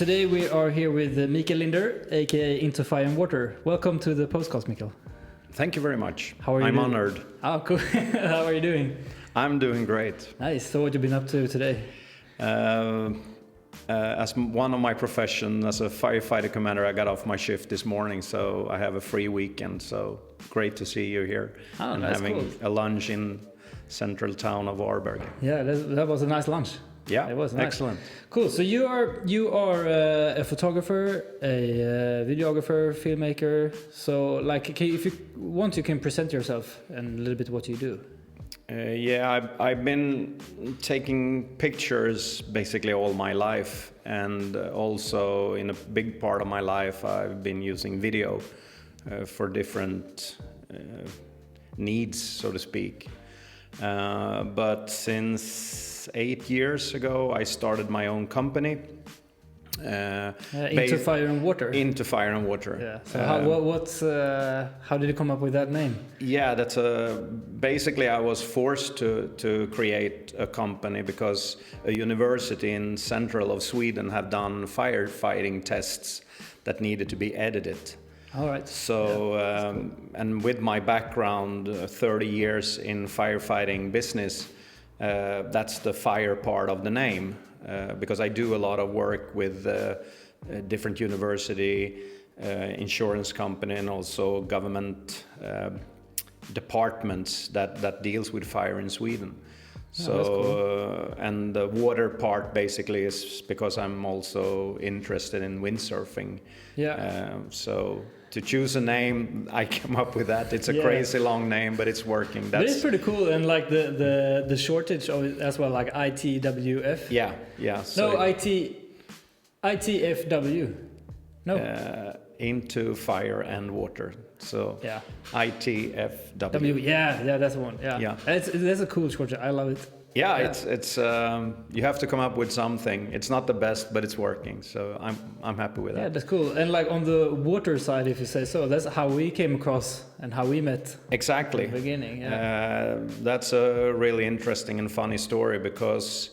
Today we are here with Mikael Linder, aka Into Fire and Water. Welcome to the podcast, Mikael. Thank you very much. How are you? I'm doing? honored. Oh, cool. How are you doing? I'm doing great. Nice. So what have you been up to today? As one of my profession, as a firefighter commander, I got off my shift this morning, so I have a free weekend. So great to see you here and that's having cool. a lunch in central town of Varberg. Yeah, that was a nice lunch. Yeah, it was nice. Excellent. Cool. So you are a photographer, a videographer, filmmaker. So like, if you want, you can present yourself and a little bit what you do. I've been taking pictures basically all my life, and also in a big part of my life I've been using video for different needs, so to speak. But since 8 years ago I started my own company. Into Fire and Water. Into Fire and Water. Yeah. So how did you come up with that name? Yeah, that's basically I was forced to create a company because a university in central of Sweden had done firefighting tests that needed to be edited. All right. So and with my background, 30 years in firefighting business, that's the fire part of the name. Because I do a lot of work with different university, insurance company, and also government departments that deals with fire in Sweden. So that's cool. And the water part basically is because I'm also interested in windsurfing. Yeah. So to choose a name, I came up with that. It's a crazy long name, but it's working. But it's pretty cool, and like the shortage of it as well, like ITWF. Yeah. So no, ITFW. No. Into Fire and Water. So yeah. ITFW. Yeah, that's the one. Yeah. That's a cool shortage. I love it. Yeah, it's you have to come up with something. It's not the best, but it's working. So I'm happy with that. Yeah, that's cool. And like on the water side, if you say so, that's how we came across and how we met. Exactly. In the beginning. Yeah. That's a really interesting and funny story because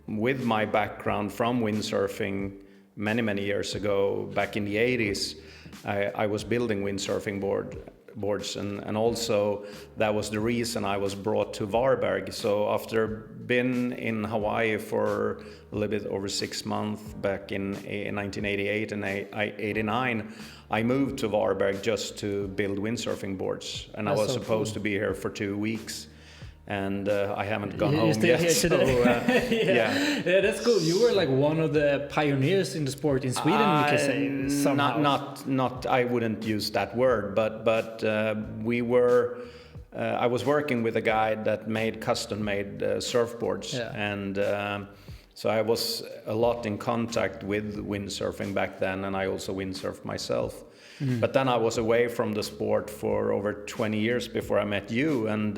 with my background from windsurfing many years ago, back in the 80s, I was building windsurfing boards and also that was the reason I was brought to Varberg. So after being in Hawaii for a little bit over 6 months back in 1988 and 89, I moved to Varberg just to build windsurfing boards, and I was supposed to be here for 2 weeks. And I haven't gone home yet. Here today. Yeah, that's cool. You were like one of the pioneers in the sport in Sweden, we can say somehow. Not. I wouldn't use that word, but we were. I was working with a guy that made custom-made surfboards, and so I was a lot in contact with windsurfing back then, and I also windsurfed myself. Mm. But then I was away from the sport for over 20 years before I met you, and.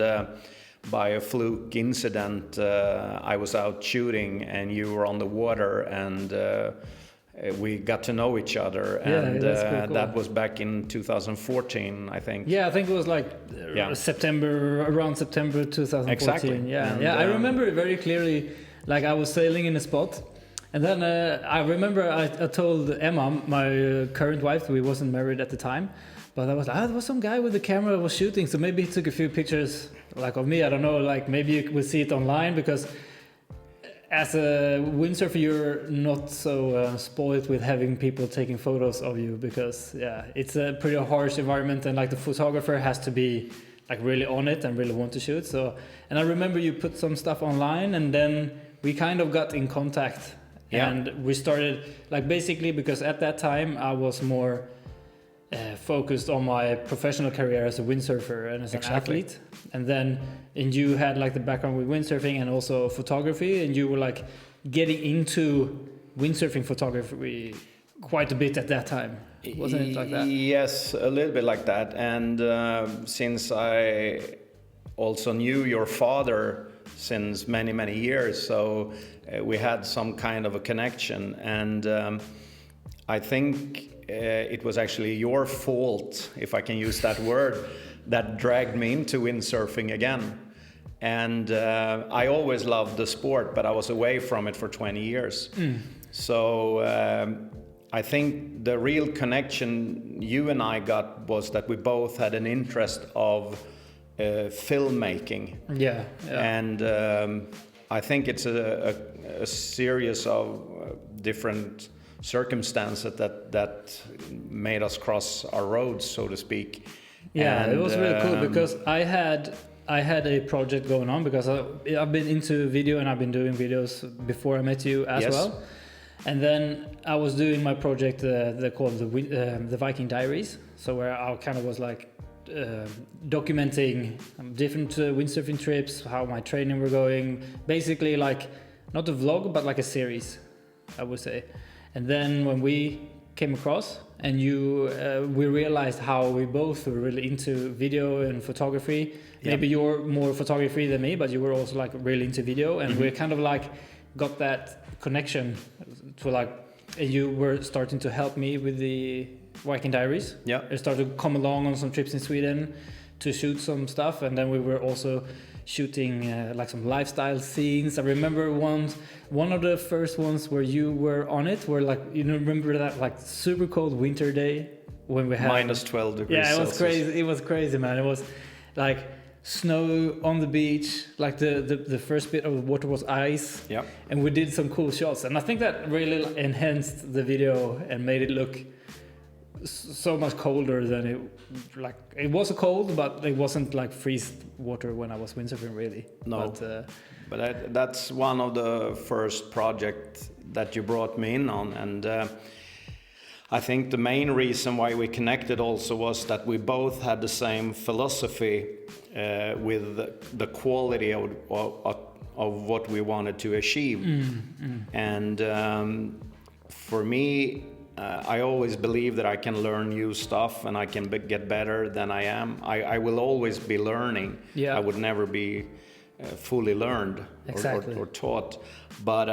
By a fluke incident, I was out shooting and you were on the water, and we got to know each other. And cool. That was back in 2014, I think. Yeah, I think it was like around September 2014. Exactly. Yeah, I remember it very clearly. Like I was sailing in a spot, and then I remember I told Emma, my current wife, we wasn't married at the time. But I was like, there was some guy with the camera was shooting, so maybe he took a few pictures like of me. I don't know, like maybe you will see it online, because as a windsurfer you're not so spoiled with having people taking photos of you, because it's a pretty harsh environment, and like the photographer has to be like really on it and really want to shoot. So, and I remember you put some stuff online, and then we kind of got in contact, and we started like basically because at that time I was more focused on my professional career as a windsurfer and as an athlete, and you had like the background with windsurfing and also photography, and you were like getting into windsurfing photography quite a bit at that time, wasn't it like that? Yes, a little bit like that. And since I also knew your father since many years, so we had some kind of a connection, and I think it was actually your fault, if I can use that word, that dragged me into windsurfing again. And I always loved the sport, but I was away from it for 20 years. So I think the real connection you and I got was that we both had an interest of filmmaking. Yeah. And I think it's a series of different circumstances that made us cross our roads, so to speak. Yeah, and, it was really cool because I had a project going on because I've been into video and I've been doing videos before I met you as well. And then I was doing my project, they called the Viking Diaries. So where I kind of was like documenting different windsurfing trips, how my training were going, basically like not a vlog but like a series, I would say. And then when we came across and we realized how we both were really into video and photography. Maybe you're more photography than me, but you were also like really into video, and we kind of like got that connection to like, and you were starting to help me with the Viking Diaries. Yeah. I started to come along on some trips in Sweden to shoot some stuff, and then we were also shooting like some lifestyle scenes. I remember one of the first ones where you were on it, where like, you remember that like super cold winter day when we had minus 12 degrees. Yeah, it was Celsius. crazy. It was crazy, man. It was like snow on the beach, like the first bit of the water was ice. Yeah. And we did some cool shots, and I think that really enhanced the video and made it look so much colder than it was cold, but it wasn't like freeze water when I was windsurfing, really. No, but that's one of the first projects that you brought me in on, and I think the main reason why we connected also was that we both had the same philosophy with the quality of what we wanted to achieve. And for me, I always believe that I can learn new stuff and I can get better than I am. I will always be learning. Yeah. I would never be fully learned or taught. But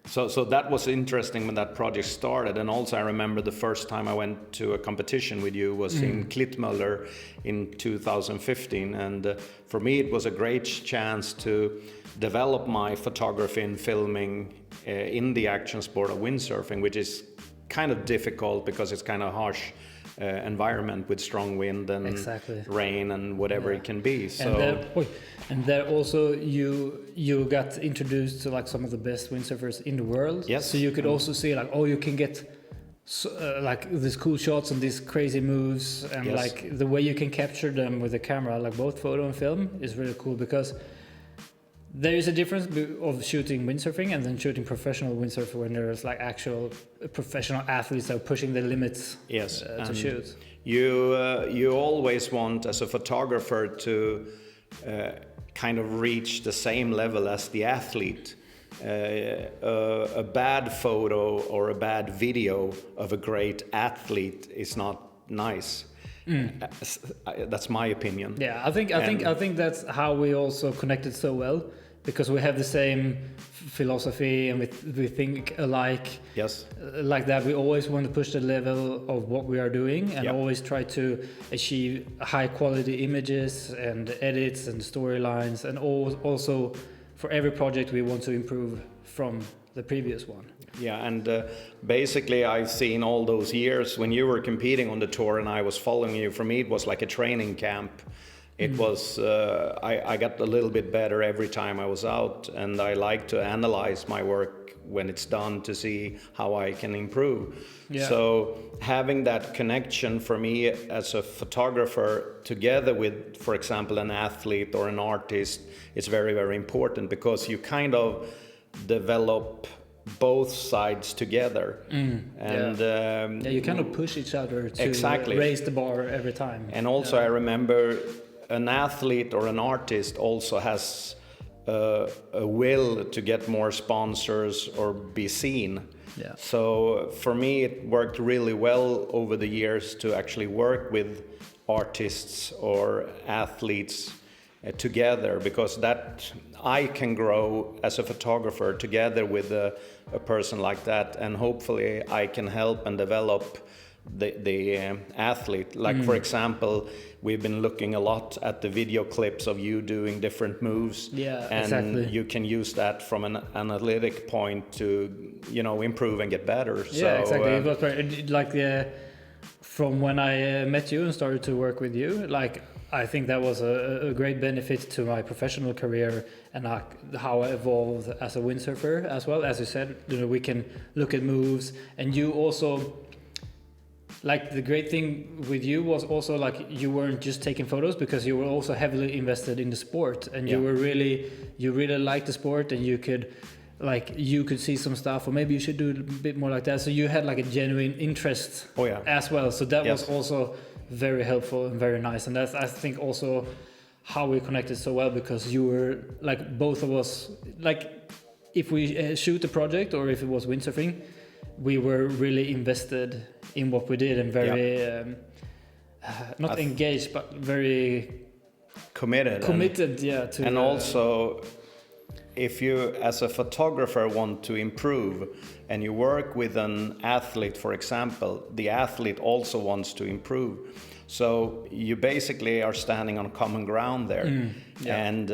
so that was interesting when that project started. And also I remember the first time I went to a competition with you was in Klittmöller in 2015. And for me, it was a great chance to develop my photography and filming in the action sport of windsurfing, which is kind of difficult because it's kind of harsh environment with strong wind and rain and whatever it can be. So and there also you got introduced to like some of the best windsurfers in the world. Yes. So you could also see like, you can get like these cool shots and these crazy moves, and like the way you can capture them with the camera, like both photo and film, is really cool, because there is a difference of shooting windsurfing and then shooting professional windsurfing when there's like actual professional athletes that are pushing the limits to shoot. You always want, as a photographer, to kind of reach the same level as the athlete. A bad photo or a bad video of a great athlete is not nice. That's my opinion. Yeah, I think that's how we also connected so well, because we have the same philosophy and we think alike. Yes. Like that, we always want to push the level of what we are doing and always try to achieve high quality images and edits and storylines, and also for every project we want to improve from the previous one. Yeah, and basically I've seen all those years when you were competing on the tour and I was following you. For me, it was like a training camp. It was, I got a little bit better every time I was out, and I like to analyze my work when it's done to see how I can improve. Yeah. So having that connection for me as a photographer together with, for example, an athlete or an artist, is very, very important, because you kind of develop both sides together. And you kind of push each other to raise the bar every time. And also I remember an athlete or an artist also has a will to get more sponsors or be seen. Yeah. So for me it worked really well over the years to actually work with artists or athletes together, because that I can grow as a photographer together with a person like that, and hopefully I can help and develop the athlete. Like for example, we've been looking a lot at the video clips of you doing different moves. Yeah, and exactly. you can use that from an analytic point to, you know, improve and get better. Yeah, exactly. It was like from when I met you and started to work with you, like I think that was a great benefit to my professional career and how I evolved as a windsurfer as well. As you said, you know, we can look at moves, and you also, like the great thing with you was also like you weren't just taking photos, because you were also heavily invested in the sport, and you really liked the sport, and you could see some stuff, or maybe you should do a bit more like that. So you had like a genuine interest as well. So that was also very helpful and very nice. And that's, I think, also how we connected so well, because you were like, both of us, like if we shoot a project or if it was windsurfing, we were really invested in what we did, and very not engaged, but very committed. And also, if you as a photographer want to improve and you work with an athlete, for example, the athlete also wants to improve. So you basically are standing on common ground there. And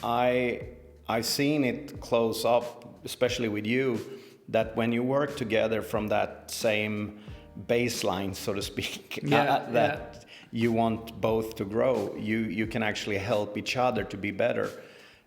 I've seen it close up, especially with you, that when you work together from that same baseline, so to speak, that you want both to grow, you can actually help each other to be better.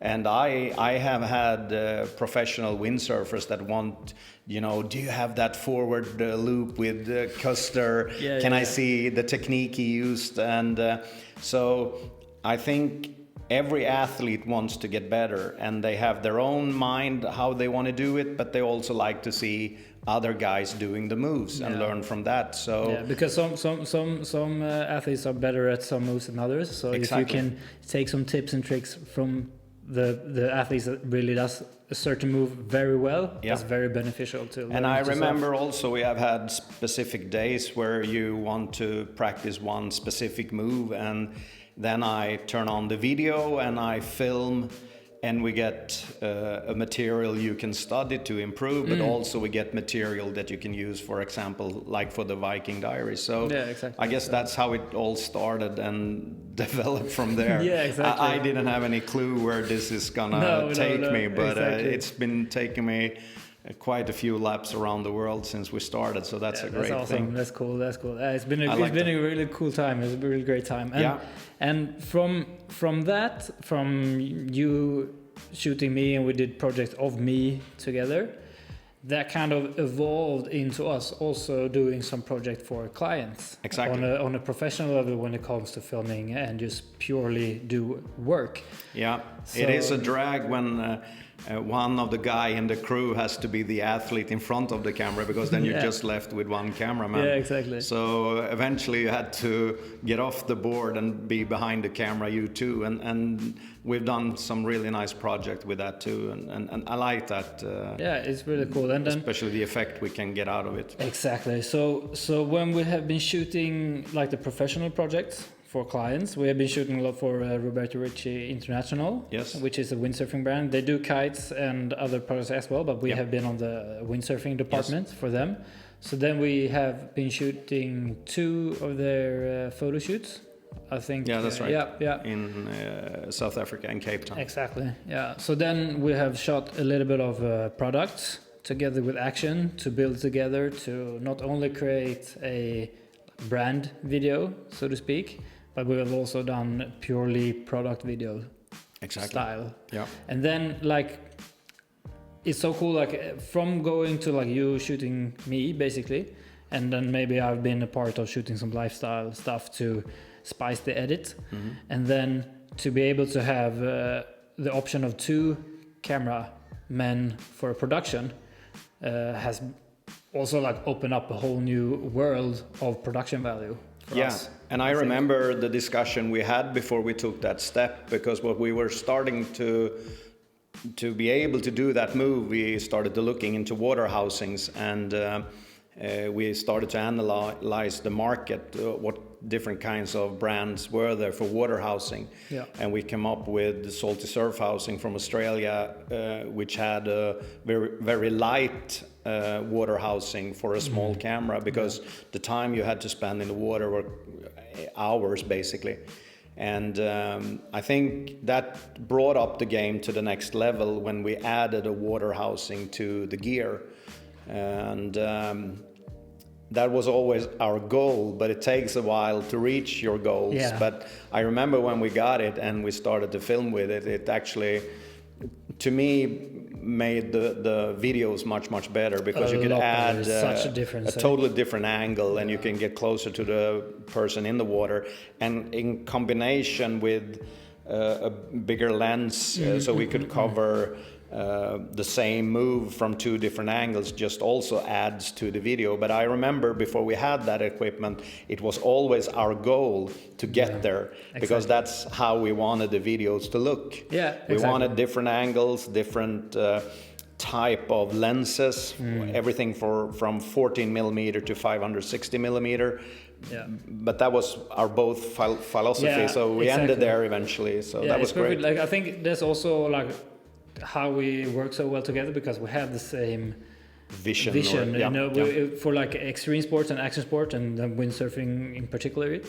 And I have had professional windsurfers that want, you know, do you have that forward loop with Custer? Can I see the technique he used? And so I think every athlete wants to get better, and they have their own mind how they want to do it, but they also like to see other guys doing the moves and learn from that. So because some athletes are better at some moves than others. So if you can take some tips and tricks from the athletes that really does a certain move very well, that's very beneficial to. And I remember also we have had specific days where you want to practice one specific move, and then I turn on the video and I film, and we get a material you can study to improve, but also we get material that you can use, for example, like for the Viking Diary. So I guess that's how it all started and developed from there. I didn't have any clue where this is gonna take me, but it's been taking me quite a few laps around the world since we started, so that's a great thing. That's cool. It's been a really cool time. It's a really great time. And from you shooting me, and we did project of me together, that kind of evolved into us also doing some project for clients on a professional level when it comes to filming and just purely do work. So, it is a drag when one of the guy in the crew has to be the athlete in front of the camera, because then you're just left with one cameraman. So eventually you had to get off the board and be behind the camera, you too, and we've done some really nice project with that too, and I like that. It's really cool, and then, especially the effect we can get out of it. Exactly. So when we have been shooting like the professional projects for clients, we have been shooting a lot for Roberto Ricci International, which is a windsurfing brand. They do kites and other products as well, but we have been on the windsurfing department for them. So then we have been shooting 2 of their photo shoots, I think. That's right. In South Africa and Cape Town. Exactly. So then we have shot a little bit of products together with action to build together, to not only create a brand video, so to speak, but we have also done purely product video style. And then like it's so cool, like from going to like you shooting me basically, and then maybe I've been a part of shooting some lifestyle stuff to spice the edit, and then to be able to have the option of 2 camera men for a production has also like opened up a whole new world of production value for us. And I remember the discussion we had before we took that step, because what we were starting to be able to do that move, we started to looking into water housings, and we started to analyze the market, what different kinds of brands were there for water housing. Yeah. And we came up with the Salty Surf housing from Australia, which had a very, very light water housing for a small camera, because the time you had to spend in the water were hours basically. And I think that brought up the game to the next level when we added a water housing to the gear. And that was always our goal, but it takes a while to reach your goals. Yeah. But I remember when we got it and we started to film with it, it actually, to me, made the videos much better, because you could add such a difference, a totally different angle, and you can get closer to the person in the water, and in combination with a bigger lens, so we could cover the same move from two different angles, just also adds to the video. But I remember before we had that equipment, it was always our goal to get there, because that's how we wanted the videos to look. We wanted different angles, different type of lenses, everything from 14 millimeter to 560 millimeter. But that was our both philosophy, so we ended there eventually. So that was great. Like, I think there's also like how we work so well together, because we have the same vision, for like extreme sports and action sport, and windsurfing in particular.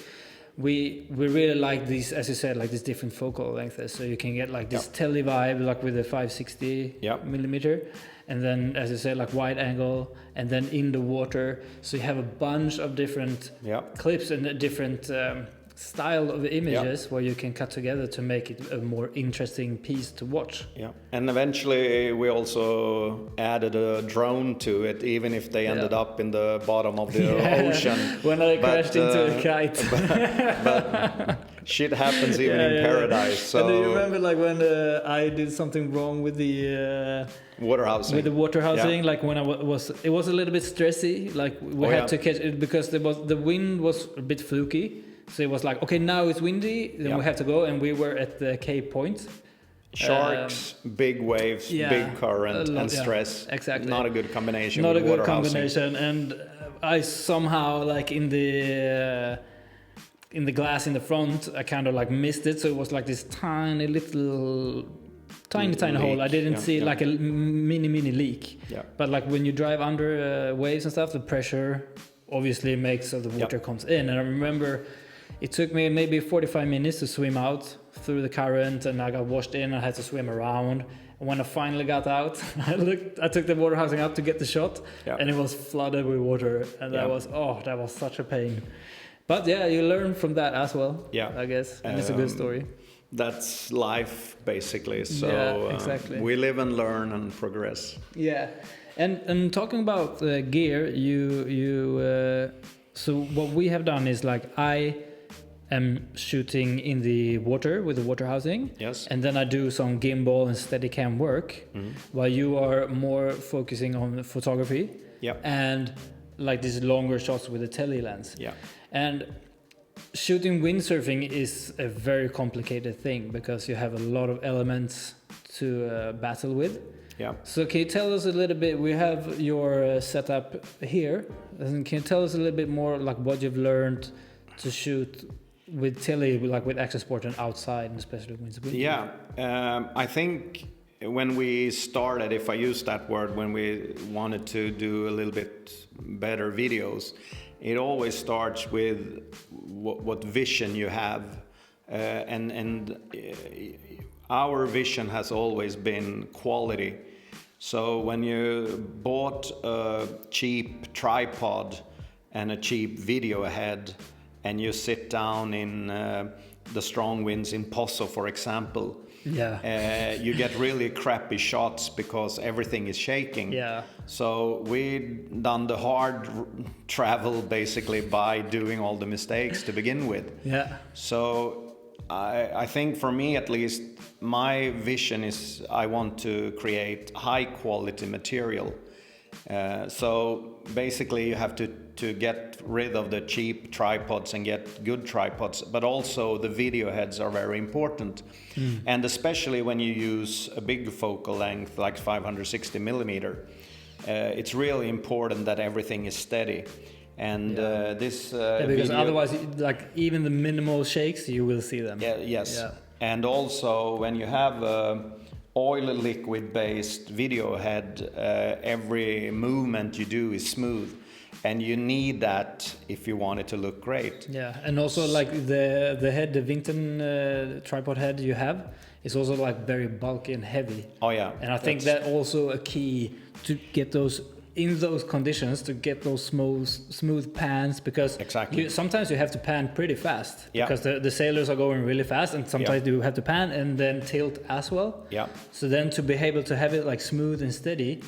We really like these, as you said, like these different focal lengths, so you can get like this tele vibe, like with the 560 millimeter, and then, as you said, like wide angle, and then in the water, so you have a bunch of different clips and different style of images where you can cut together to make it a more interesting piece to watch. And eventually we also added a drone to it, even if they ended up in the bottom of the ocean. When I crashed into a kite. but shit happens even in paradise. So. And do you remember like when I did something wrong with the water housing? With the water housing, like when it was a little bit stressy. Like we had to catch it because the wind was a bit fluky. So it was like, okay, now it's windy, then we have to go, and we were at the Cape Point. Sharks, big waves, big current, and stress. Exactly. Not a good combination. Not with a good water combination, housing. and I somehow like in the glass in the front, I kind of like missed it. So it was like this tiny little. Tiny hole. I didn't see like a mini leak. But like when you drive under waves and stuff, the pressure obviously makes so the water comes in. And I remember it took me maybe 45 minutes to swim out through the current, and I got washed in. I had to swim around. And when I finally got out, I took the water housing up to get the shot, and it was flooded with water. And that was such a pain. But you learn from that as well. I guess, and it's a good story. That's life, basically. So we live and learn and progress. And talking about gear, so what we have done is like I am shooting in the water with the water housing. And then I do some gimbal and Steadicam work, while you are more focusing on photography. And like these longer shots with the tele lens. And shooting windsurfing is a very complicated thing, because you have a lot of elements to battle with. So can you tell us a little bit, we have your setup here, and can you tell us a little bit more like what you've learned to shoot with tele, like with action sport and outside, and especially windsurfing? I think when we started, if I use that word, when we wanted to do a little bit better videos, it always starts with what vision you have, and our vision has always been quality. So when you bought a cheap tripod and a cheap video head, and you sit down in the strong winds in Poso, for example, you get really crappy shots because everything is shaking. So we done the hard travel basically by doing all the mistakes to begin with. So I think for me at least, my vision is I want to create high quality material. So basically you have to get rid of the cheap tripods and get good tripods, but also the video heads are very important. And especially when you use a big focal length like 560 millimeter, it's really important that everything is steady. And this because video, otherwise, like even the minimal shakes, you will see them. Yes. And also when you have oil liquid based video head, every movement you do is smooth, and you need that if you want it to look great. Yeah, and also like the head, the Vinton tripod head you have is also like very bulky and heavy. Oh yeah. And I think that also a key to get those in those conditions, to get those smooth pans, because sometimes you have to pan pretty fast because the sailors are going really fast, and sometimes you have to pan and then tilt as well. Yeah. So then to be able to have it like smooth and steady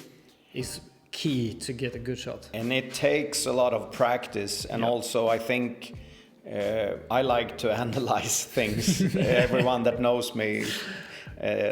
is key to get a good shot. And it takes a lot of practice, and also I think I like to analyze things. Everyone that knows me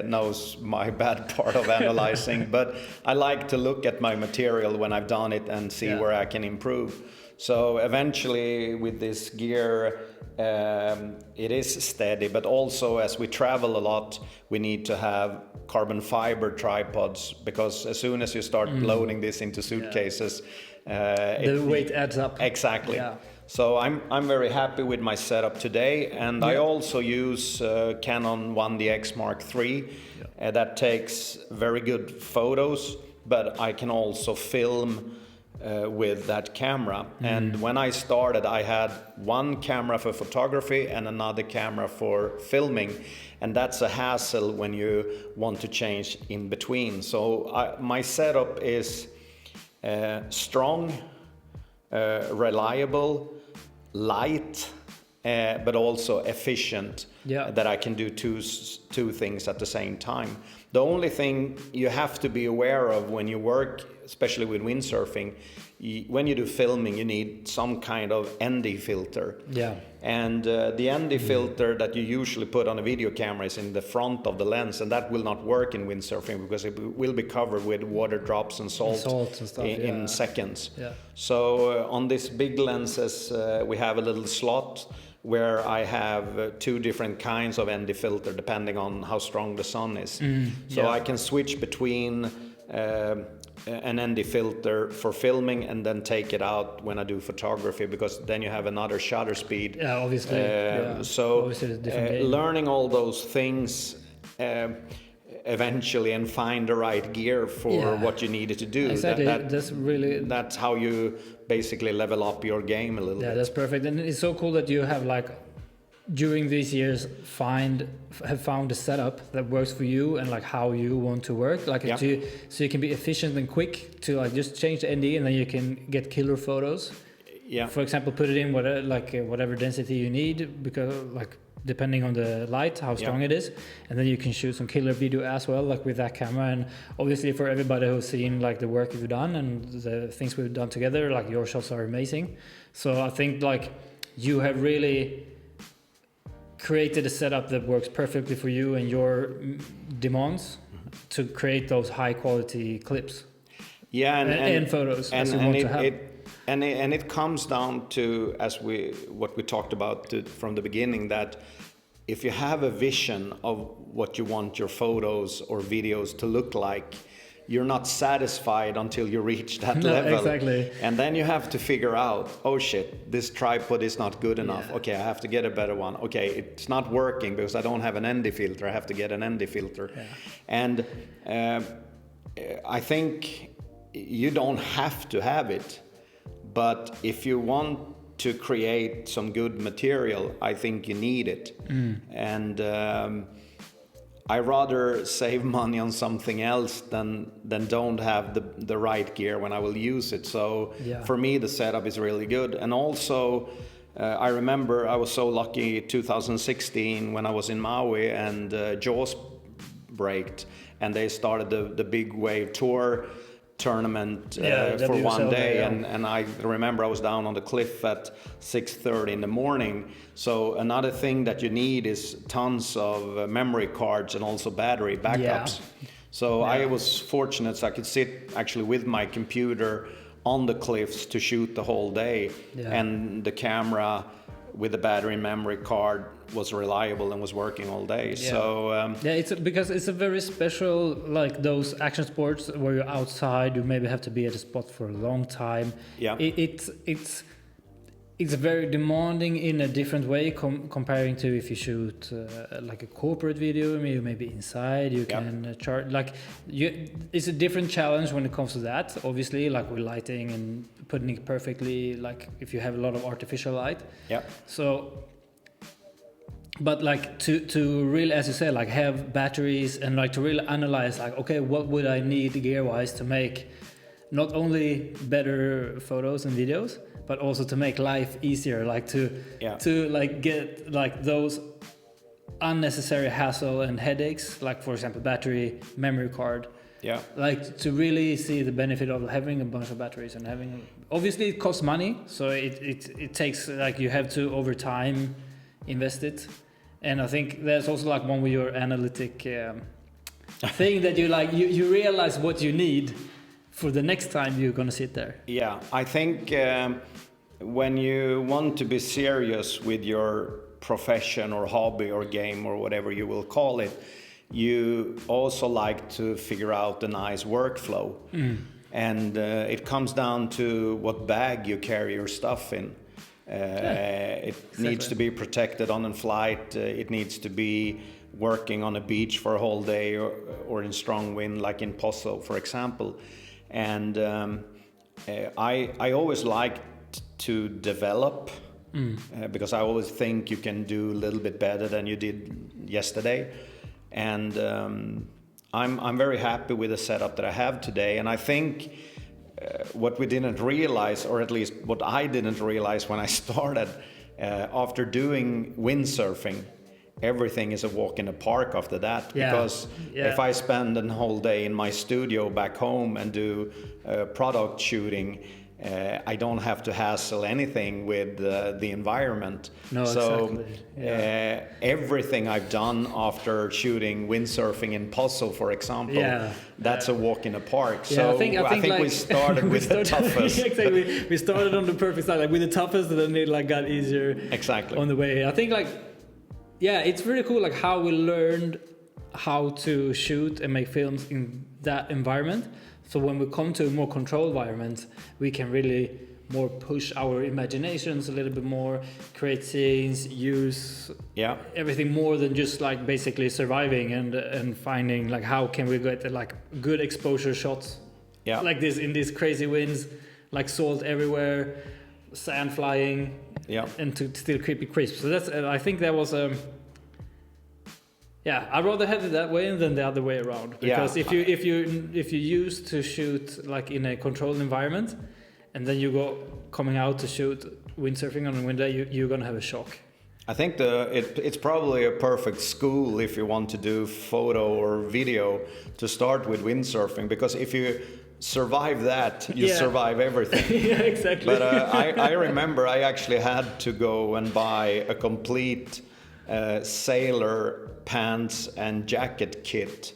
knows my bad part of analyzing, but I like to look at my material when I've done it and see where I can improve. So eventually with this gear, it is steady, but also as we travel a lot, we need to have carbon fiber tripods, because as soon as you start loading this into suitcases, the weight adds up. Exactly. Yeah. So I'm very happy with my setup today, and I also use Canon 1DX Mark III. That takes very good photos, but I can also film with that camera. And when I started, I had one camera for photography and another camera for filming, and that's a hassle when you want to change in between. So my setup is strong, reliable, light, but also efficient, that I can do two things at the same time. The only thing you have to be aware of when you work, especially with windsurfing, when you do filming, you need some kind of ND filter. Yeah. And the ND filter that you usually put on a video camera is in the front of the lens, and that will not work in windsurfing because it will be covered with water drops and salt and stuff, in seconds. Yeah. So on these big lenses, we have a little slot where I have two different kinds of ND filter depending on how strong the sun is. So I can switch between an ND filter for filming and then take it out when I do photography, because then you have another shutter speed. Yeah, obviously. So obviously learning all those things eventually and find the right gear for what you needed to do. Exactly. That's how you basically level up your game a little bit. Yeah, that's perfect. And it's so cool that you have, like, during these years have found a setup that works for you and like how you want to work, like so you can be efficient and quick to like just change the ND and then you can get killer photos. Yeah. For example, put it in whatever density you need, because like depending on the light, how strong it is, and then you can shoot some killer video as well, like with that camera. And obviously for everybody who's seen like the work you've done and the things we've done together, like your shots are amazing. So I think like you have really created a setup that works perfectly for you and your demands to create those high quality clips. Yeah, and photos. And it comes down to what we talked about from the beginning, that if you have a vision of what you want your photos or videos to look like, you're not satisfied until you reach that level. Exactly. And then you have to figure out, oh shit, this tripod is not good enough. Yeah. Okay, I have to get a better one. Okay, it's not working because I don't have an ND filter. I have to get an ND filter. Yeah. And I think you don't have to have it, but if you want to create some good material, I think you need it. And I rather save money on something else than don't have the right gear when I will use it. So for me, the setup is really good. And also, I remember I was so lucky 2016 when I was in Maui and Jaws braked, and they started the Big Wave Tour tournament for one day, and I remember I was down on the cliff at 6:30 in the morning. So another thing that you need is tons of memory cards and also battery backups. So I was fortunate, so I could sit actually with my computer on the cliffs to shoot the whole day, and the camera with the battery and memory card was reliable and was working all day. Yeah. So because it's a very special, like those action sports where you're outside, you maybe have to be at a spot for a long time. Yeah. It's very demanding in a different way comparing to if you shoot like a corporate video, maybe inside you can chart it's a different challenge when it comes to that, obviously, like with lighting and putting it perfectly, like if you have a lot of artificial light. Yeah. So but like to really, as you said, like have batteries and like to really analyze, like, okay, what would I need gear wise to make not only better photos and videos, but also to make life easier, like to like get like those unnecessary hassle and headaches, like for example battery, memory card. Yeah. Like to really see the benefit of having a bunch of batteries and having, obviously it costs money, so it takes, like you have to over time invest it. And I think there's also like one with your analytic thing that you like you realize what you need for the next time you're gonna sit there. Yeah, I think when you want to be serious with your profession or hobby or game or whatever you will call it, you also like to figure out a nice workflow. And it comes down to what bag you carry your stuff in. It needs to be protected on a flight. It needs to be working on a beach for a whole day or in strong wind, like in Poso, for example. And I always liked to develop because I always think you can do a little bit better than you did yesterday. And I'm very happy with the setup that I have today. And I think what we didn't realize, or at least what I didn't realize when I started, after doing windsurfing, everything is a walk in the park after that. Because if I spend a whole day in my studio back home and do product shooting, I don't have to hassle anything with the environment. No, so exactly. Everything I've done after shooting windsurfing in Poso, for example, that's a walk in the park. So I think like, we started with the toughest. Exactly, we started on the perfect side, like with the toughest, and then it like got easier. Exactly. On the way. I think like, it's really cool, like how we learned how to shoot and make films in that environment. So when we come to a more controlled environment, we can really more push our imaginations a little bit more, create scenes, use everything more than just like basically surviving and finding like how can we get like good exposure shots like this in these crazy winds, like salt everywhere, sand flying, and to still keep it crisp. So that's I think that was I'd rather have it that way than the other way around. Because if you used to shoot like in a controlled environment, and then you go coming out to shoot windsurfing on a wind day, you're gonna have a shock. I think it's probably a perfect school if you want to do photo or video to start with windsurfing, because if you survive that, you survive everything. Exactly. But I remember I actually had to go and buy a complete sailor pants and jacket kit.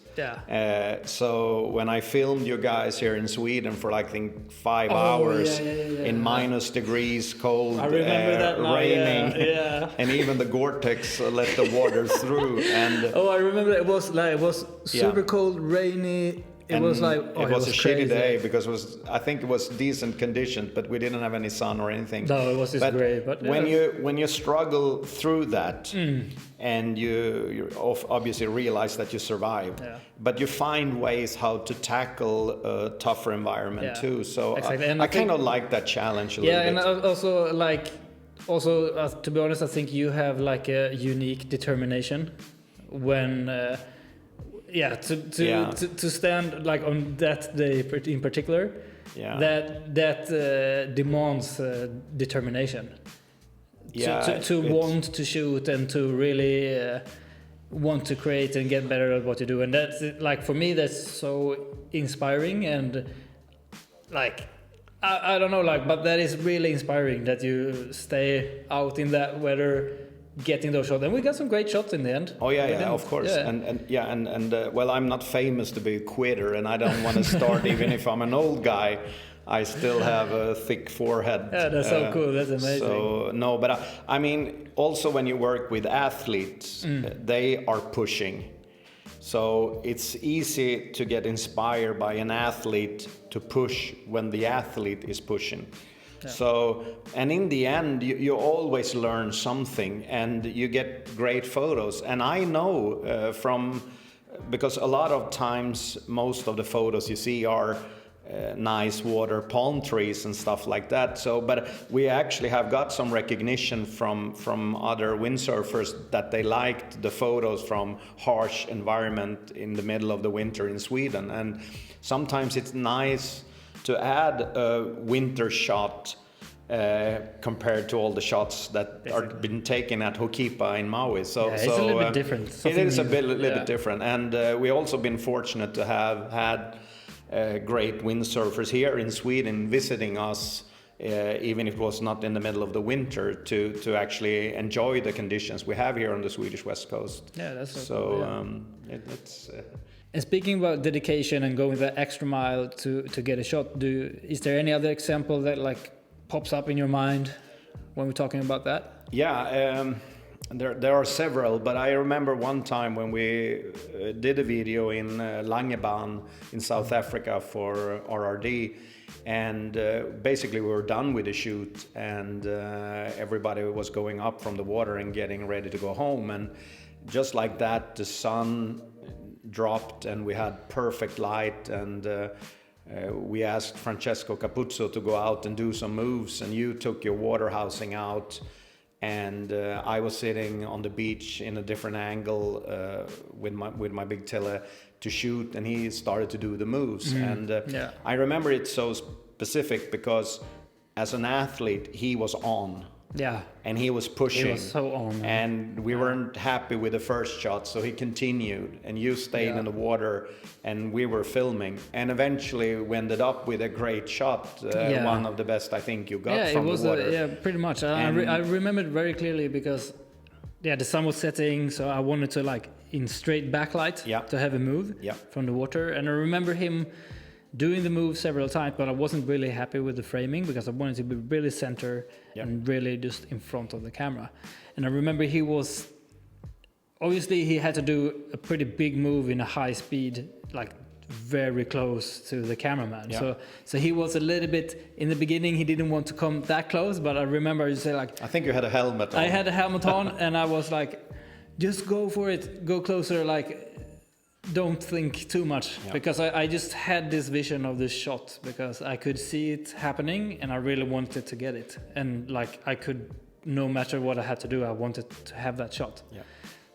So when I filmed you guys here in Sweden for like I think 5 hours in minus degrees, cold, I remember that now, raining, and even the Gore-Tex let the water through. And I remember it was super cold, rainy. It was like it was a shitty day because I think it was decent conditions, but we didn't have any sun or anything. No, it was just gray. But when you struggle through that, and you obviously realize that you survive, but you find ways how to tackle a tougher environment too. So I kind of like that challenge a little bit. Yeah, and also to be honest, I think you have like a unique determination when. To stand like on that day in particular, that demands determination. To want to shoot and to really want to create and get better at what you do, and that's like for me that's so inspiring, and like I don't know, like, but that is really inspiring that you stay out in that weather, getting those shots, and we got some great shots in the end. Of course. Well, I'm not famous to be a quitter, and I don't want to start even if I'm an old guy. I still have a thick forehead. Yeah, that's so cool. That's amazing. So no, but I mean, also when you work with athletes, they are pushing. So it's easy to get inspired by an athlete to push when the athlete is pushing. Yeah. So, and in the end, you always learn something and you get great photos. And I know because a lot of times, most of the photos you see are nice water, palm trees and stuff like that. So, but we actually have got some recognition from other windsurfers that they liked the photos from harsh environment in the middle of the winter in Sweden. And sometimes it's nice to add a winter shot compared to all the shots that are been taken at Hokipa in Maui. So, it's a little bit different. It is a little bit different. And we also been fortunate to have had great windsurfers here in Sweden visiting us, even if it was not in the middle of the winter, to actually enjoy the conditions we have here on the Swedish West Coast. Yeah, that's so cool, yeah. It's. And speaking about dedication and going the extra mile to get a shot, is there any other example that like pops up in your mind when we're talking about that? Yeah. There are several, but I remember one time when we did a video in Langebaan in South Africa for RRD, and basically we were done with the shoot, and everybody was going up from the water and getting ready to go home, and just like that the sun dropped and we had perfect light, and we asked Francesco Capuzzo to go out and do some moves, and you took your water housing out. And I was sitting on the beach in a different angle with my big tele to shoot, and he started to do the moves. And I remember it so specific because as an athlete, he was on. Yeah. And he was pushing. He was so on. Man. And we weren't happy with the first shot, so he continued. And you stayed in the water, and we were filming. And eventually we ended up with a great shot, one of the best I think you got from the water. Pretty much. I remember it very clearly because the sun was setting, so I wanted to like in straight backlight to have a move from the water. And I remember him doing the move several times, but I wasn't really happy with the framing because I wanted to be really center and really just in front of the camera. And I remember he had to do a pretty big move in a high speed, like very close to the cameraman. Yeah. So he was a little bit, in the beginning he didn't want to come that close, but I remember you say like... I think you had a helmet on. I had a helmet on and I was like, just go for it, go closer, like... Don't think too much because I just had this vision of this shot because I could see it happening and I really wanted to get it, and like I could, no matter what I had to do, I wanted to have that shot.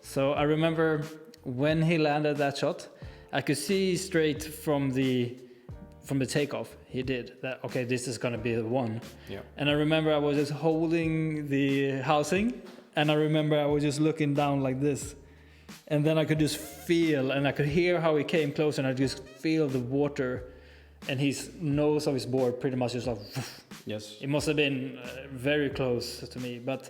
So I remember when he landed that shot, I could see straight from the takeoff he did that, okay, this is gonna be the one. And I remember I was just holding the housing, and I remember I was just looking down like this. And then I could just feel, and I could hear how he came close, and I just feel the water, and his nose of his board pretty much just like. Yes. It must have been very close to me, but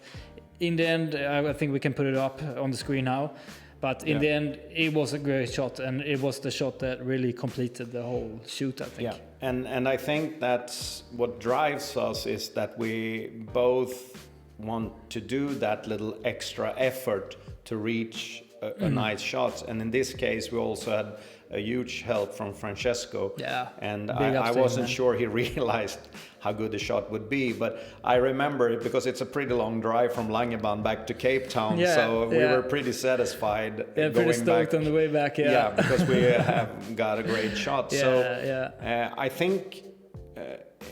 in the end, I think we can put it up on the screen now. But in the end, it was a great shot, and it was the shot that really completed the whole shoot, I think. Yeah, and I think that's what drives us is that we both want to do that little extra effort to reach a nice shot, and in this case we also had a huge help from Francesco, and I wasn't sure he realized how good the shot would be, but I remember it because it's a pretty long drive from Langebaan back to Cape Town, so we were pretty satisfied going pretty stoked back on the way back, because we have got a great shot. I think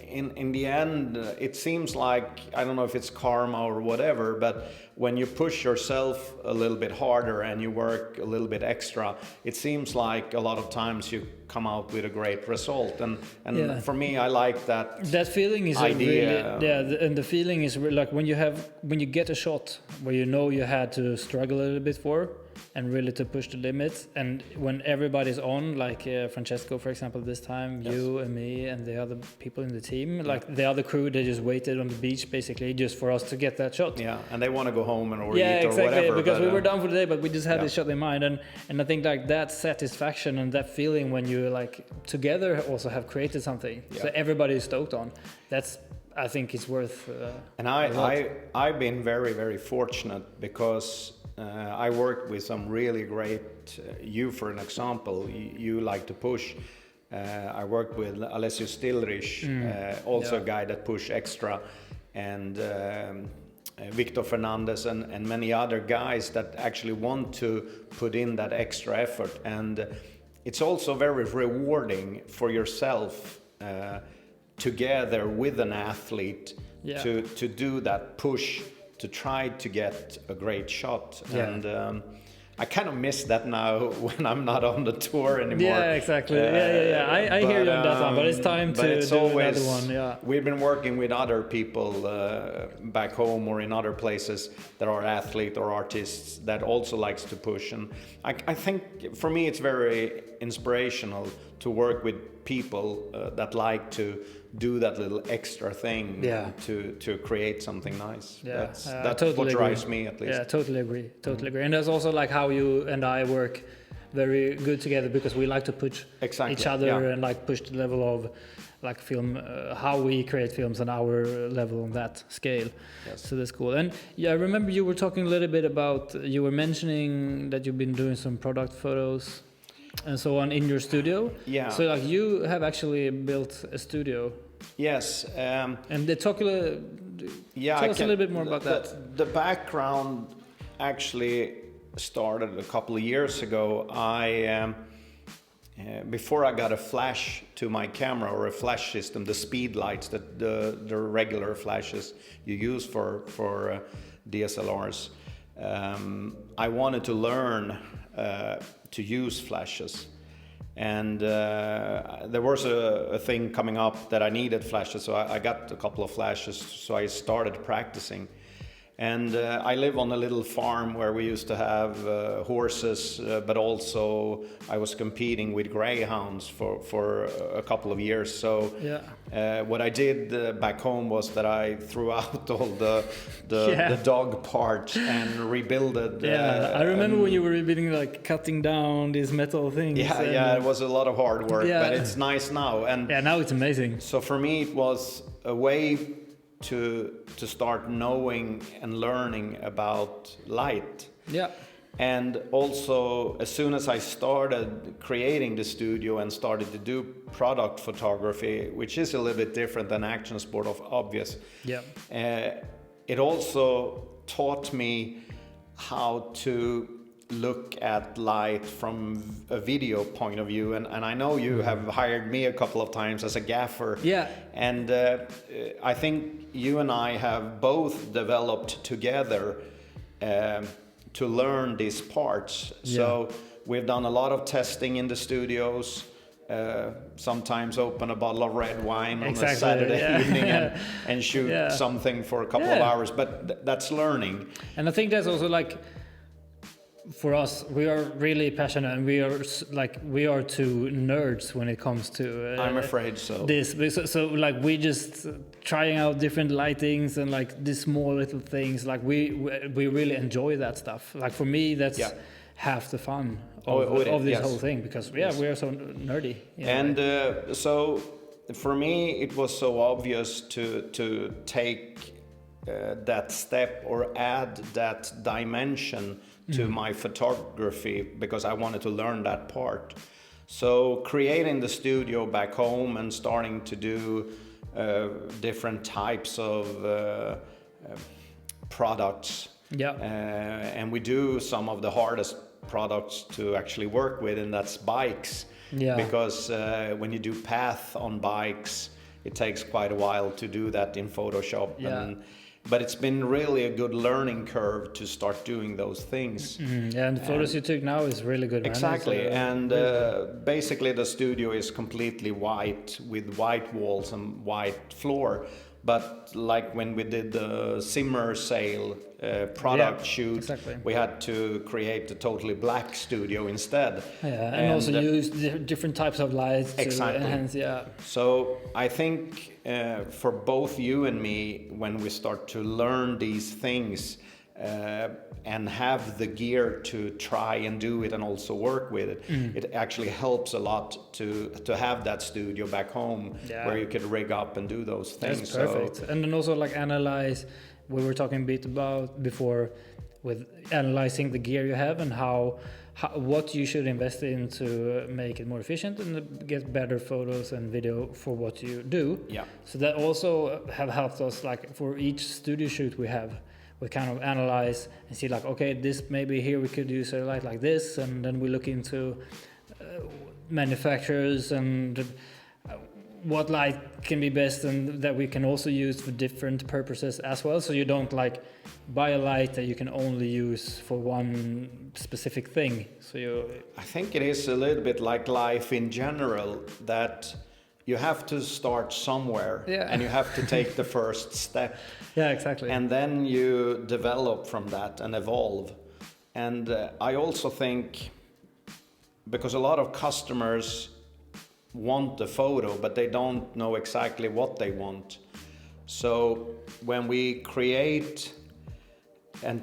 in the end, it seems like, I don't know if it's karma or whatever, but when you push yourself a little bit harder and you work a little bit extra, it seems like a lot of times you come out with a great result. And for me, I like that. That feeling is idea. Really, and the feeling is like when you get a shot where you know you had to struggle a little bit for, and really to push the limits. And when everybody's on, like Francesco, for example, this time, you and me and the other people in the team, like the other crew, they just waited on the beach basically just for us to get that shot. Yeah, and they want to go home and or eat or exactly, whatever. Because we were done for the day, but we just had this shot in mind. And I think like that satisfaction and that feeling when you like together also have created something, so everybody is stoked on. That's, I think it's worth. And I've been very, very fortunate because I worked with some really great. You, for an example, you like to push. I worked with Alessio Stilrich, also a guy that push extra, and Victor Fernandez and many other guys that actually want to put in that extra effort. And it's also very rewarding for yourself together with an athlete to do that push to try to get a great shot. And I kind of miss that now when I'm not on the tour anymore. Yeah, exactly. I hear you on that one, but it's time to do another one. Yeah, we've been working with other people back home or in other places that are athletes or artists that also likes to push. And I think for me it's very inspirational to work with people that like to do that little extra thing to create something nice. That's totally what drives me, at least. Yeah, totally agree. And that's also like how you and I work very good together, because we like to push each other and like push the level of like film, how we create films on our level on that scale. So that's cool. And I remember you were talking a little bit about, you were mentioning that you've been doing some product photos and so on in your studio. Yeah. So like you have actually built a studio. Yes. And tell us a little bit more about that. The background actually started a couple of years ago. Before I got a flash to my camera, or a flash system, the speed lights, the regular flashes you use for DSLRs, I wanted to learn to use flashes. And there was a thing coming up that I needed flashes, so I got a couple of flashes, so I started practicing. And I live on a little farm where we used to have horses, but also I was competing with greyhounds for a couple of years. So what I did back home was that I threw out all the dog parts and rebuilt. I remember when you were rebuilding, like cutting down these metal things. It was a lot of hard work, but it's nice now. And now it's amazing. So for me, it was a way to start knowing and learning about light. And also, as soon as I started creating the studio and started to do product photography, which is a little bit different than action sport, obvious. It also taught me how to look at light from a video point of view, and I know you have hired me a couple of times as a gaffer, and I think you and I have both developed together to learn these parts. So we've done a lot of testing in the studios, sometimes open a bottle of red wine on a Saturday evening and shoot something for a couple of hours, but that's learning. And I think that's also like, for us, we are really passionate, and we are two nerds when it comes to I'm afraid so. So like we just trying out different lightings and like these small little things, like we really enjoy that stuff. Like for me, that's half the fun of this whole thing, because we are so nerdy. And so for me, it was so obvious to take that step or add that dimension to my photography, because I wanted to learn that part. So creating the studio back home and starting to do different types of products. And we do some of the hardest products to actually work with, and that's bikes. Because when you do path on bikes, it takes quite a while to do that in Photoshop. But it's been really a good learning curve to start doing those things. And the photos you took now is really good. Exactly. And basically the studio is completely white with white walls and white floor. But like when we did the Simmer sale product shoot, exactly. we had to create a totally black studio instead. Yeah, and also use different types of lights exactly. to enhance. Yeah. So I think for both you and me, when we start to learn these things and have the gear to try and do it and also work with it, it actually helps a lot to have that studio back home where you could rig up and do those things. That's perfect. And then also like analyze, we were talking a bit about before with analyzing the gear you have and how what you should invest in to make it more efficient and get better photos and video for what you do. Yeah. So that also have helped us, like for each studio shoot we have, we kind of analyze and see like, okay, this maybe here we could use a light like this, and then we look into manufacturers and what light can be best, and that we can also use for different purposes as well. So you don't like buy a light that you can only use for one specific thing. So I think it is a little bit like life in general, that you have to start somewhere and you have to take the first step. Yeah, exactly. And then you develop from that and evolve. And I also think, because a lot of customers want the photo, but they don't know exactly what they want. So when we create and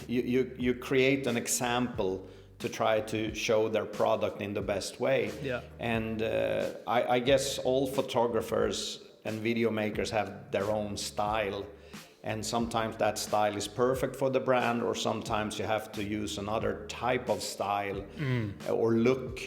you create an example to try to show their product in the best way. Yeah. And I guess all photographers and video makers have their own style. And sometimes that style is perfect for the brand, or sometimes you have to use another type of style or look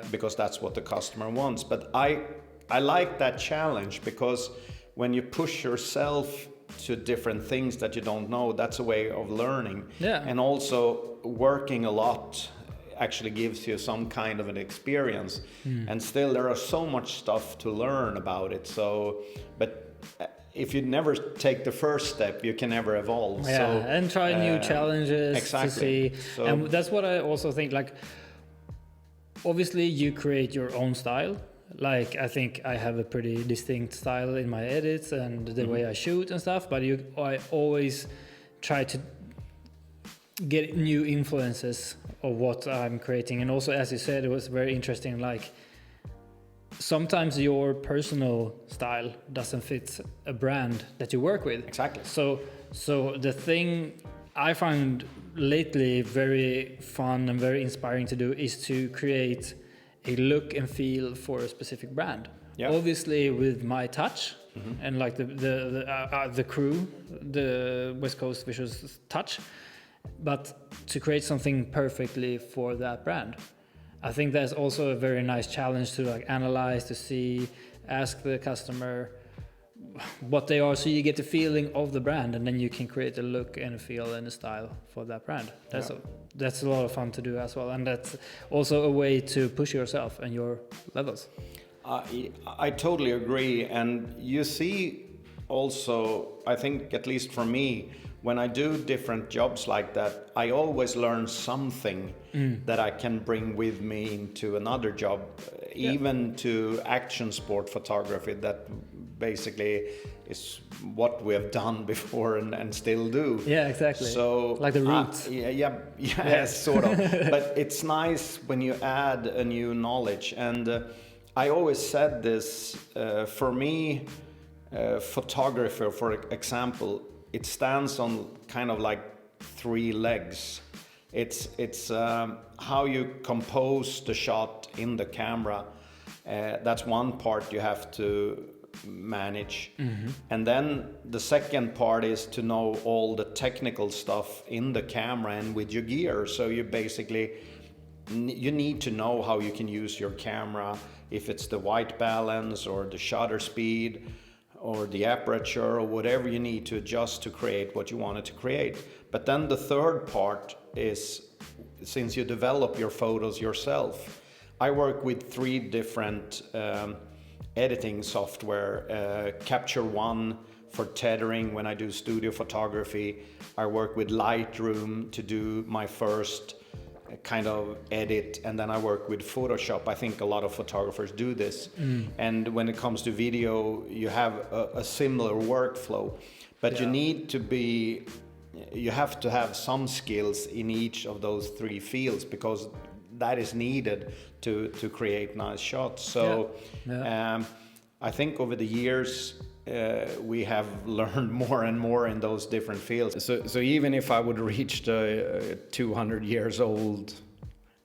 because that's what the customer wants. But I like that challenge, because when you push yourself to different things that you don't know, that's a way of learning. Yeah. And also working a lot actually gives you some kind of an experience. And still there are so much stuff to learn about it. So, but if you never take the first step, you can never evolve. Yeah, so, and try new challenges exactly. to see. So, and that's what I also think, like, obviously you create your own style. Like, I think I have a pretty distinct style in my edits and the way I shoot and stuff, but I always try to get new influences of what I'm creating. And also, as you said, it was very interesting, like, sometimes your personal style doesn't fit a brand that you work with. Exactly. So the thing I find lately very fun and very inspiring to do is to create a look and feel for a specific brand. Yeah. Obviously with my touch and like the crew, the West Coast Visuals touch, but to create something perfectly for that brand. I think that's also a very nice challenge to like analyze, to see, ask the customer what they are, so you get the feeling of the brand, and then you can create a look and a feel and a style for that brand. That's a lot of fun to do as well, and that's also a way to push yourself and your levels. I totally agree, and you see also, I think at least for me, when I do different jobs like that, I always learn something that I can bring with me into another job, even to action sport photography, that basically is what we have done before and still do. Yeah, exactly. So like the roots. Sort of. But it's nice when you add a new knowledge. And I always said this, for me, photography, for example, it stands on kind of like 3 legs. It's how you compose the shot in the camera. That's one part you have to manage. And then the second part is to know all the technical stuff in the camera and with your gear. So you basically, you need to know how you can use your camera, if it's the white balance or the shutter speed or the aperture or whatever you need to adjust to create what you wanted to create. But then the third part is, since you develop your photos yourself, I work with 3 different editing software. Capture One for tethering when I do studio photography. I work with Lightroom to do my first kind of edit, and then I work with Photoshop. I think a lot of photographers do this. And when it comes to video, you have a similar workflow, but you have to have some skills in each of those three fields, because that is needed to create nice shots. So I think over the years we have learned more and more in those different fields. So even if I would reach the 200 years old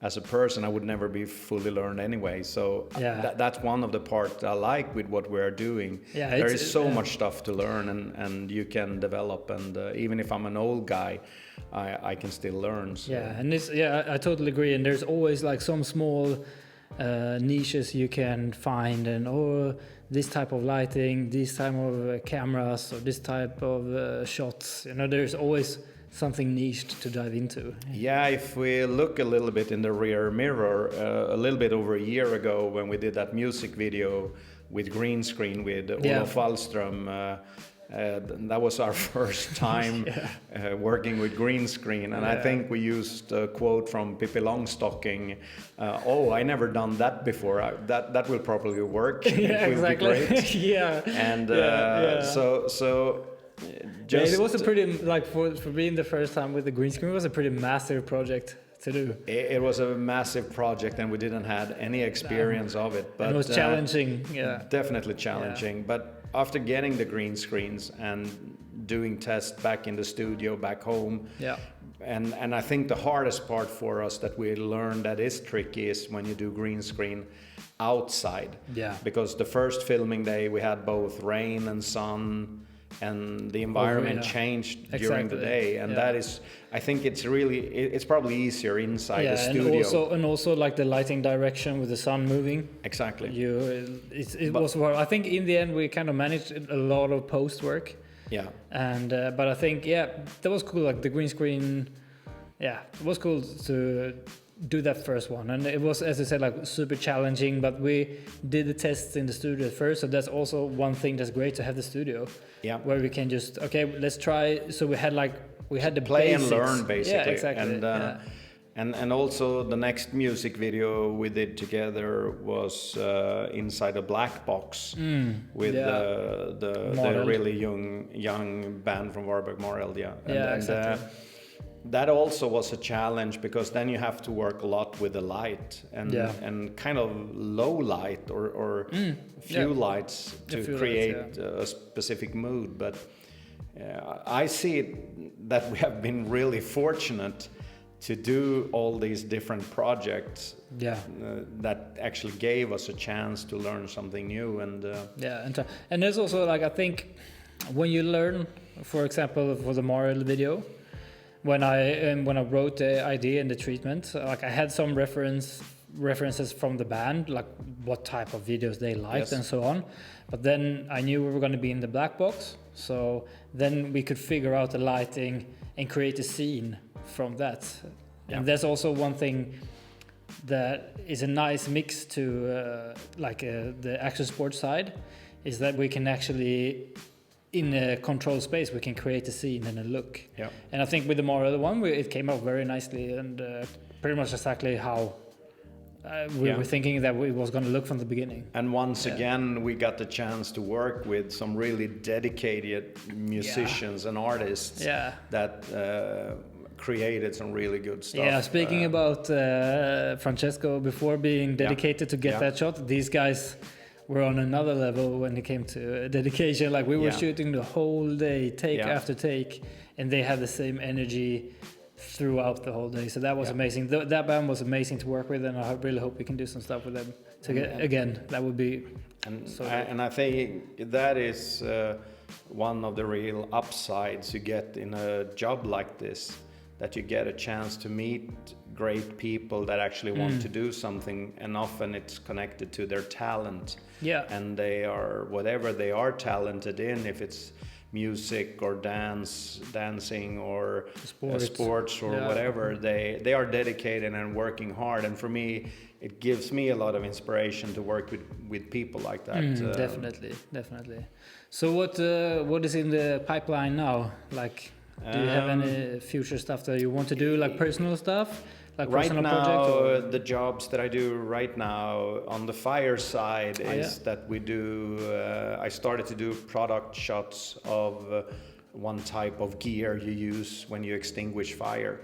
as a person, I would never be fully learned anyway. So that's one of the parts I like with what we're doing. There is so much stuff to learn, and you can develop. And even if I'm an old guy, I can still learn. So. Yeah, and I totally agree. And there's always like some small niches you can find, and this type of lighting, this type of cameras, or this type of shots. There's always something niched to dive into. Yeah, if we look a little bit in the rear mirror, a little bit over a year ago when we did that music video with green screen with Olof Wallström, that was our first time working with green screen, and I think we used a quote from Pippi Longstocking, I never done that before, that will probably work. It will be great. So it was a pretty, like for being the first time with the green screen, it was a pretty massive project to do. It was a massive project, and we didn't have any experience of it, but it was challenging. Definitely challenging. But after getting the green screens and doing tests back in the studio back home, and I think the hardest part for us that we learned that is tricky is when you do green screen outside, because the first filming day we had both rain and sun, and the environment changed during the day, and that is, I think it's probably easier inside the studio. And also like the lighting direction with the sun moving. Exactly. I think in the end we kind of managed a lot of post work. Yeah. And but I think that was cool. Like the green screen, it was cool to do that first one, and it was, as I said, like super challenging, but we did the tests in the studio first, so that's also one thing that's great to have the studio, where we can just let's try. So we had the play basics. And learn basically. Yeah, exactly. And also the next music video we did together was inside a black box with the really young band from Varberg Moreld. Exactly. That also was a challenge, because then you have to work a lot with the light and kind of low light or few lights to create a specific mood. But I see it that we have been really fortunate to do all these different projects that actually gave us a chance to learn something new. And and there's also, like, I think when you learn, for example, for the Morel video, when I wrote the idea and the treatment, like I had some references from the band, like what type of videos they liked and so on. But then I knew we were going to be in the black box, so then we could figure out the lighting and create a scene from that. And there's also one thing that is a nice mix to the action sports side, is that we can actually, in a controlled space, we can create a scene and a look. And I think with the Morel one, it came out very nicely, and pretty much exactly how we were thinking that it was going to look from the beginning. And once again, we got the chance to work with some really dedicated musicians and artists that created some really good stuff. Speaking about Francesco, before being dedicated to get that shot, these guys were on another level when it came to dedication. Like we were shooting the whole day, take after take, and they had the same energy throughout the whole day. So that was amazing. That band was amazing to work with, and I really hope we can do some stuff with them. So again, that would be. And I think that is one of the real upsides you get in a job like this, that you get a chance to meet great people that actually want to do something, and often it's connected to their talent. And they are, whatever they are talented in, if it's music or dancing or sports or whatever, they are dedicated and working hard. And for me, it gives me a lot of inspiration to work with people like that. Definitely. So what is in the pipeline now? Like, do you have any future stuff that you want to do, like personal stuff? Like right personal now, project? Or? the jobs that I do right now on the fire side is that we do. I started to do product shots of one type of gear you use when you extinguish fire.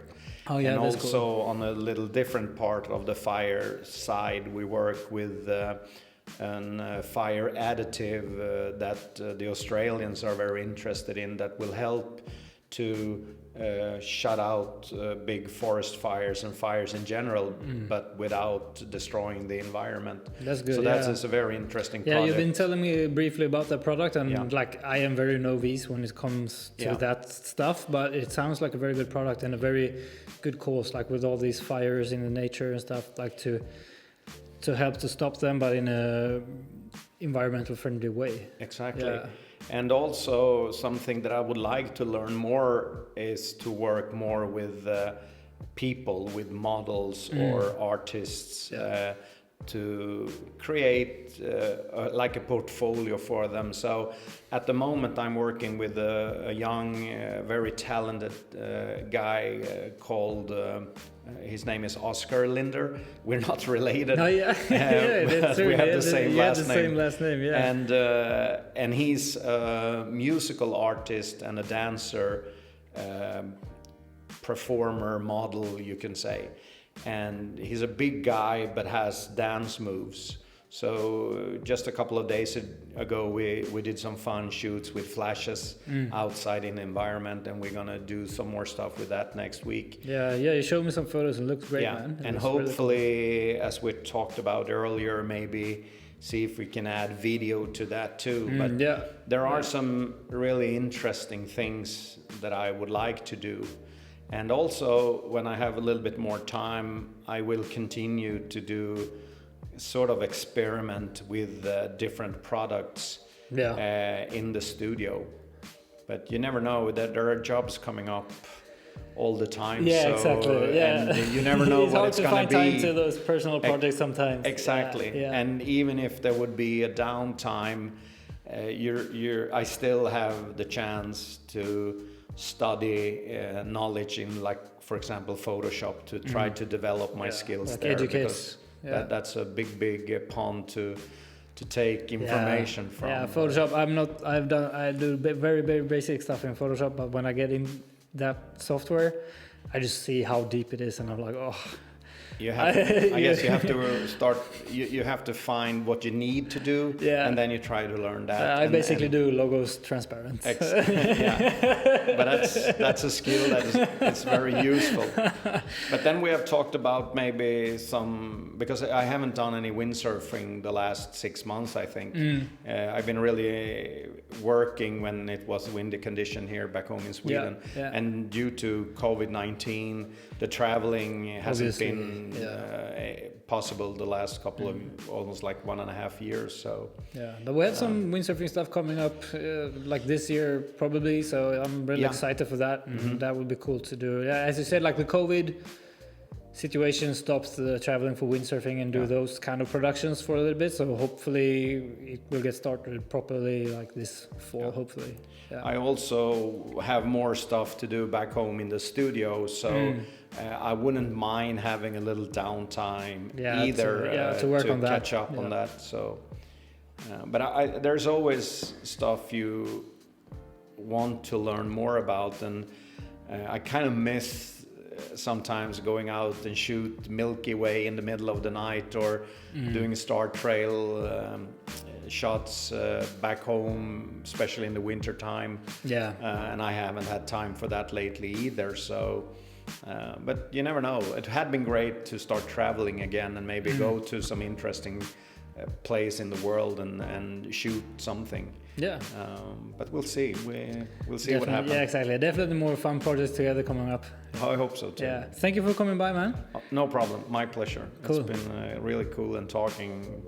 Oh yeah, and that's also cool. on a little different part of the fire side, we work with a fire additive that the Australians are very interested in, that will help to shut out big forest fires and fires in general, but without destroying the environment. That's good. So that's a very interesting project. Yeah, you've been telling me briefly about that product, and like I am very novice when it comes to that stuff, but it sounds like a very good product and a very good cause, like with all these fires in the nature and stuff, like to help to stop them, but in a environmental friendly way. Exactly. Yeah. And also something that I would like to learn more is to work more with people, with models or artists, to create like a portfolio for them. So at the moment I'm working with a young, very talented guy called, his name is Mikael Linder. We're not related. Oh yeah, that's true. We have the same last name. Same last name, yeah. And he's a musical artist and a dancer, performer, model, you can say. And he's a big guy but has dance moves. So just a couple of days ago we did some fun shoots with flashes outside in the environment, and we're gonna do some more stuff with that next week. Yeah, you showed me some photos and it looks great, man. And hopefully, as we talked about earlier, maybe see if we can add video to that too. But there are some really interesting things that I would like to do. And also, when I have a little bit more time, I will continue to do sort of experiment with different products in the studio. But you never know, that there are jobs coming up all the time. Yeah, so, exactly. Yeah. And you never know what it's going to be. It's hard to find time to those personal projects sometimes. Exactly. Yeah. And even if there would be a downtime, I still have the chance to study knowledge in, like, for example, Photoshop, to try to develop my skills like there. educate. Because that's a big pond to take information from. Yeah, Photoshop. I do very basic stuff in Photoshop, but when I get in that software, I just see how deep it is, and I'm like, oh. You have, I guess you have to start. You have to find what you need to do, and then you try to learn that. I basically do logos transparent. But that's a skill it's very useful. But then we have talked about maybe some, because I haven't done any windsurfing the last 6 months. I think I've been really working when it was windy condition here back home in Sweden, and due to COVID-19, the traveling hasn't been possible the last couple of almost like 1.5 years. So but we have some windsurfing stuff coming up like this year probably, so I'm really excited for that. That would be cool to do. As you said, like the COVID situation stops the traveling for windsurfing and do those kind of productions for a little bit, so hopefully it will get started properly like this fall. Hopefully I also have more stuff to do back home in the studio, so I wouldn't mind having a little downtime either to work on that, catch up on that. So but there's always stuff you want to learn more about, and I kind of miss sometimes going out and shoot Milky Way in the middle of the night, or doing Star Trail shots back home, especially in the winter time. And I haven't had time for that lately either. So but you never know. It had been great to start traveling again and maybe go to some interesting place in the world and shoot something. But we'll see. We'll see what happens. Yeah, exactly. Definitely more fun projects together coming up. I hope so too. Thank you for coming by, man. No problem. My pleasure. Cool. It's been really cool and talking.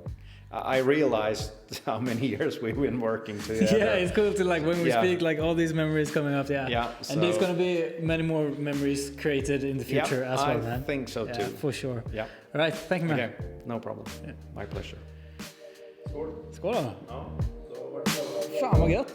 I realized how many years we've been working together. It's cool to, like, when we speak, like, all these memories coming up. So and there's going to be many more memories created in the future as well, man. I think so too. For sure. All right. Thank you, man. Okay. No problem. My pleasure. Skål då. Fan vad gött.